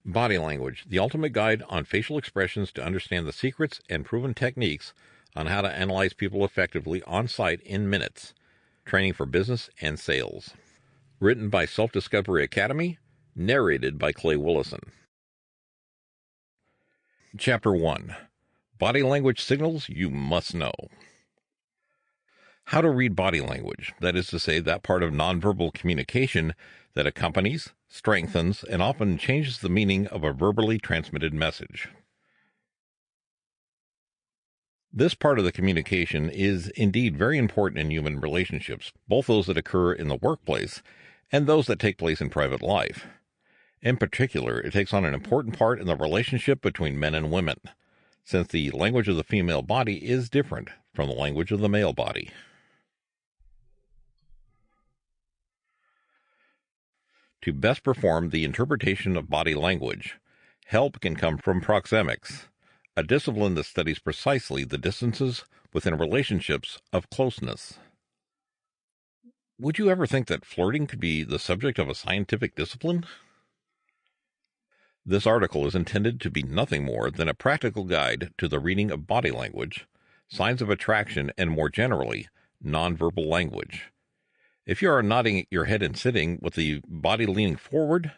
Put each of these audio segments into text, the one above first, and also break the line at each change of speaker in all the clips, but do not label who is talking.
Body language, the ultimate guide on facial expressions to understand the secrets and proven techniques on how to analyze people effectively on site in minutes. Training for business and sales. Written by Self-Discovery Academy, narrated by Clay Willison. Chapter 1. Body language signals you must know. How to read body language, that is to say, that part of nonverbal communication that accompanies, strengthens, and often changes the meaning of a verbally transmitted message. This part of the communication is indeed very important in human relationships, both those that occur in the workplace and those that take place in private life. In particular, it takes on an important part in the relationship between men and women, since the language of the female body is different from the language of the male body. To best perform the interpretation of body language, help can come from proxemics, a discipline that studies precisely the distances within relationships of closeness. Would you ever think that flirting could be the subject of a scientific discipline? This article is intended to be nothing more than a practical guide to the reading of body language, signs of attraction, and more generally, nonverbal language. If you are nodding your head and sitting with the body leaning forward,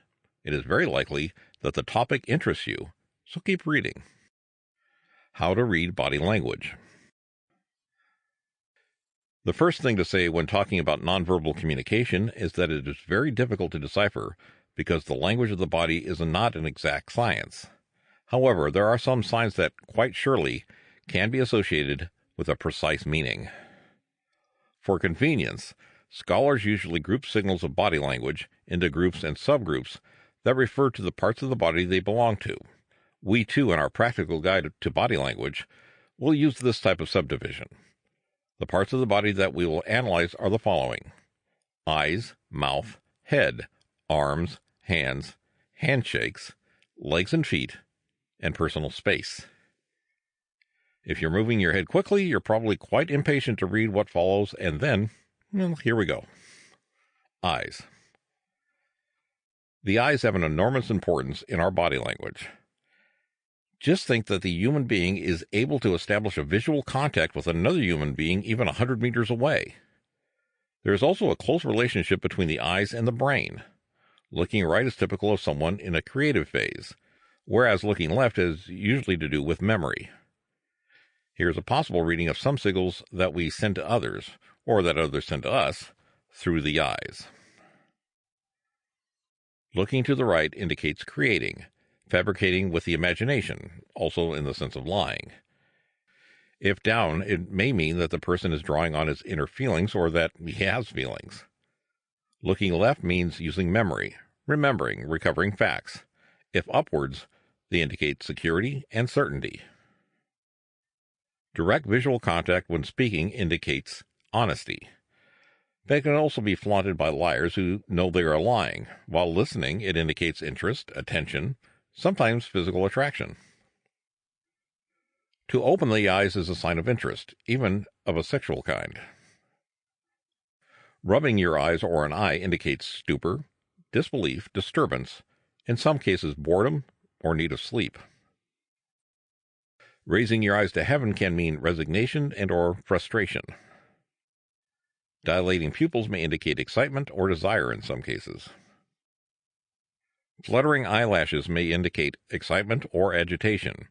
it is very likely that the topic interests you, so keep reading. How to read body language. The first thing to say when talking about nonverbal communication is that it is very difficult to decipher because the language of the body is not an exact science. However, there are some signs that, quite surely, can be associated with a precise meaning. For convenience, scholars usually group signals of body language into groups and subgroups that refer to the parts of the body they belong to. We, too, in our practical guide to body language, will use this type of subdivision. The parts of the body that we will analyze are the following: eyes, mouth, head, arms, hands, handshakes, legs and feet, and personal space. If you're moving your head quickly, you're probably quite impatient to read what follows, and then, well, here we go. Eyes. The eyes have an enormous importance in our body language. Just think that the human being is able to establish a visual contact with another human being even 100 meters away. There is also a close relationship between the eyes and the brain. Looking right is typical of someone in a creative phase, whereas looking left is usually to do with memory. Here's a possible reading of some signals that we send to others, or that others send to us, through the eyes. Looking to the right indicates creating, fabricating with the imagination, also in the sense of lying. If down, it may mean that the person is drawing on his inner feelings or that he has feelings. Looking left means using memory, remembering, recovering facts. If upwards, they indicate security and certainty. Direct visual contact when speaking indicates honesty. They can also be flaunted by liars who know they are lying. While listening, it indicates interest, attention, sometimes physical attraction. To open the eyes is a sign of interest, even of a sexual kind. Rubbing your eyes or an eye indicates stupor, disbelief, disturbance, in some cases boredom or need of sleep. Raising your eyes to heaven can mean resignation and or frustration. Dilating pupils may indicate excitement or desire in some cases. Fluttering eyelashes may indicate excitement or agitation.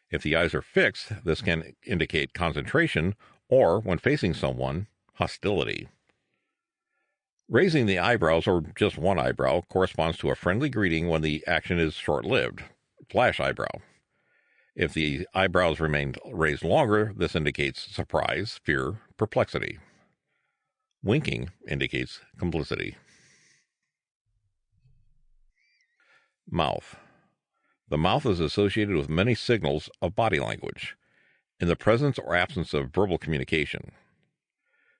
If the eyes are fixed, this can indicate concentration or, when facing someone, hostility. Raising the eyebrows, or just one eyebrow, corresponds to a friendly greeting when the action is short-lived, flash eyebrow. If the eyebrows remain raised longer, this indicates surprise, fear, perplexity. Winking indicates complicity. Mouth. The mouth is associated with many signals of body language, in the presence or absence of verbal communication.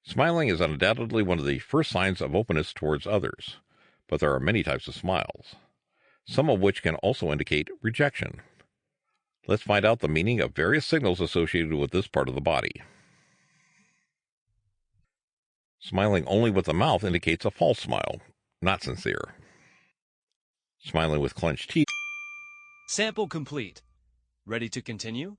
Smiling is undoubtedly one of the first signs of openness towards others, but there are many types of smiles, some of which can also indicate rejection. Let's find out the meaning of various signals associated with this part of the body. Smiling only with the mouth indicates a false smile, not sincere. Smiling with clenched teeth
Sample complete. Ready to continue?